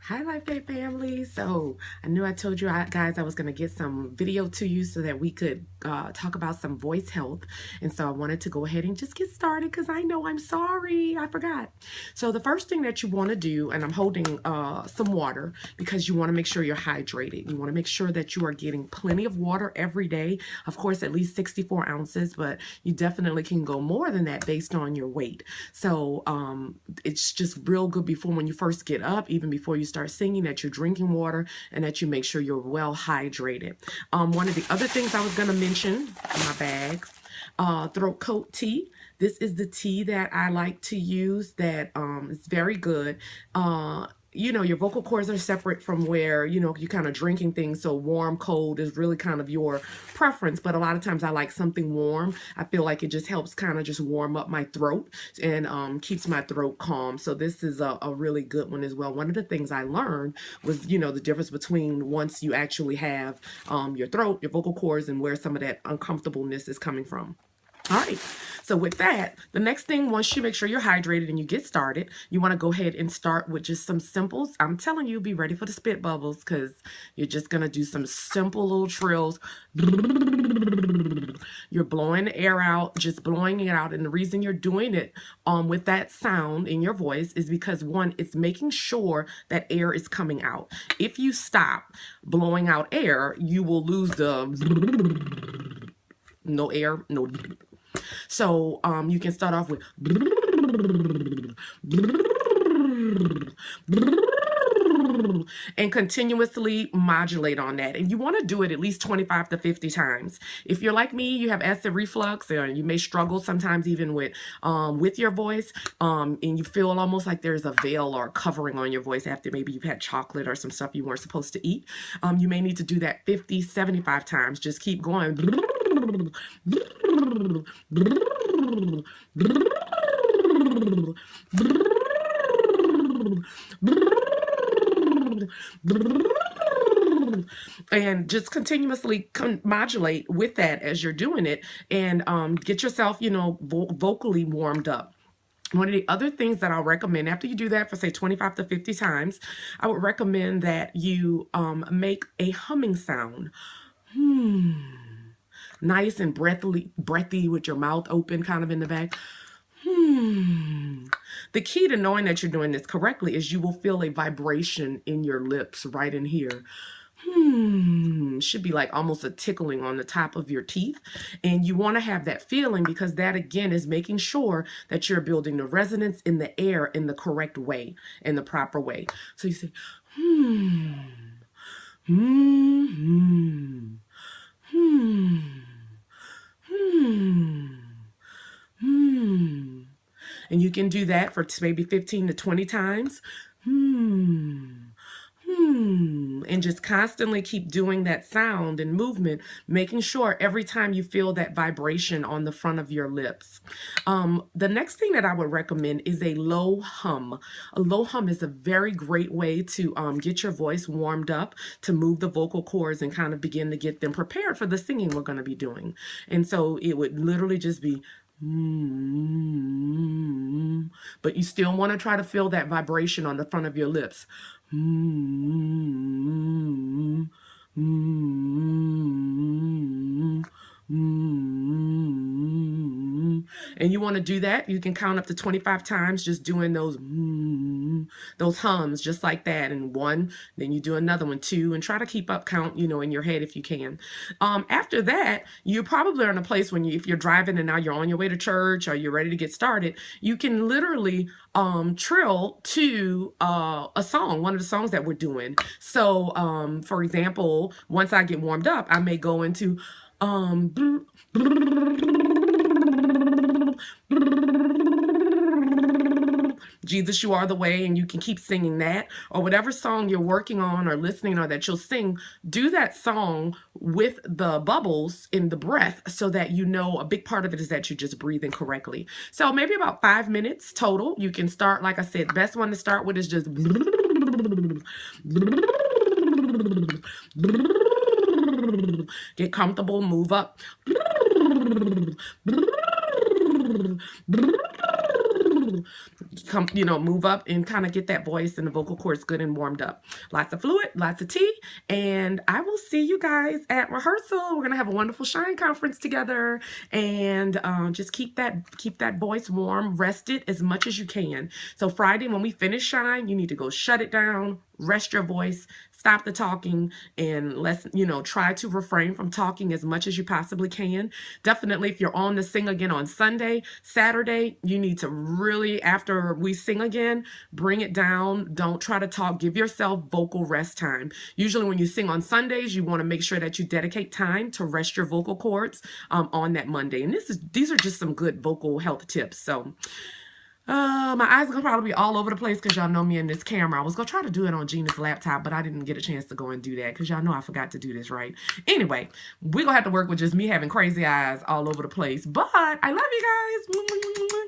Hi, LifeGate family. So I knew I told you guys I was going to get some video to you so that we could talk about some voice health. And so I wanted to go ahead and just get started because I know I'm sorry. I forgot. So the first thing that you want to do, and I'm holding some water because you want to make sure you're hydrated. You want to make sure that you are getting plenty of water every day. Of course, at least 64 ounces, but you definitely can go more than that based on your weight. So it's just real good before when you first get up, even before you start singing, that you're drinking water and that you make sure you're well hydrated. One of the other things I was going to mention in my bag, throat coat tea. This is the tea that I like to use that is very good. You know, your vocal cords are separate from where, you know, you're kind of drinking things. So warm, cold is really kind of your preference. But a lot of times I like something warm. I feel like it just helps kind of just warm up my throat and keeps my throat calm. So this is a really good one as well. One of the things I learned was, you know, the difference between once you actually have your throat, your vocal cords, and where some of that uncomfortableness is coming from. All right, so with that, the next thing, once you make sure you're hydrated and you get started, you want to go ahead and start with just some simples. I'm telling you, be ready for the spit bubbles because you're just going to do some simple little trills. You're blowing the air out, just blowing it out. And the reason you're doing it with that sound in your voice is because, one, it's making sure that air is coming out. If you stop blowing out air, you will lose the no air, no. So you can start off with and continuously modulate on that. And you want to do it at least 25 to 50 times. If you're like me, you have acid reflux, or you may struggle sometimes even with your voice, and you feel almost like there's a veil or covering on your voice after maybe you've had chocolate or some stuff you weren't supposed to eat. You may need to do that 50, 75 times. Just keep going. And just continuously modulate with that as you're doing it, and get yourself, you know, vocally warmed up. One of the other things that I'll recommend after you do that for say 25 to 50 times, I would recommend that you make a humming sound. Nice and breathy with your mouth open kind of in the back. The key to knowing that you're doing this correctly is you will feel a vibration in your lips right in here. Should be like almost a tickling on the top of your teeth. And you want to have that feeling because that again is making sure that you're building the resonance in the air in the correct way, in the proper way. So you say, and you can do that for maybe 15 to 20 times. And just constantly keep doing that sound and movement, making sure every time you feel that vibration on the front of your lips. The next thing that I would recommend is a low hum. A low hum is a very great way to get your voice warmed up, to move the vocal cords and kind of begin to get them prepared for the singing we're going to be doing. And so it would literally just be but you still want to try to feel that vibration on the front of your lips. And you want to do that, you can count up to 25 times just doing those hums just like that. And one, then you do another one, two, and try to keep up count, you know, in your head if you can. After that, you probably are in a place when if you're driving and now you're on your way to church or you're ready to get started, you can literally trill to a song, one of the songs that we're doing. So for example, once I get warmed up, I may go into Jesus, you are the way, and you can keep singing that, or whatever song you're working on or listening or that you'll sing, do that song with the bubbles in the breath so that you know a big part of it is that you're just breathing correctly. So maybe about 5 minutes total. You can start, like I said, the best one to start with is just get comfortable, move up. come, move up and kind of get that voice and the vocal cords good and warmed up. Lots of fluid, lots of tea, and I will see you guys at rehearsal. We're gonna have a wonderful Shine conference together, and just keep that voice warm, rest it as much as you can. So Friday when we finish Shine, you need to go shut it down, rest your voice, stop the talking, and let's, try to refrain from talking as much as you possibly can. Definitely, if you're on to sing again on Sunday, Saturday, you need to really, after we sing again, bring it down. Don't try to talk. Give yourself vocal rest time. Usually when you sing on Sundays, you want to make sure that you dedicate time to rest your vocal cords on that Monday. And these are just some good vocal health tips. So my eyes are gonna probably be all over the place because y'all know me in this camera. I was gonna try to do it on Gina's laptop, but I didn't get a chance to go and do that because y'all know I forgot to do this, right? Anyway, we're gonna have to work with just me having crazy eyes all over the place. But I love you guys.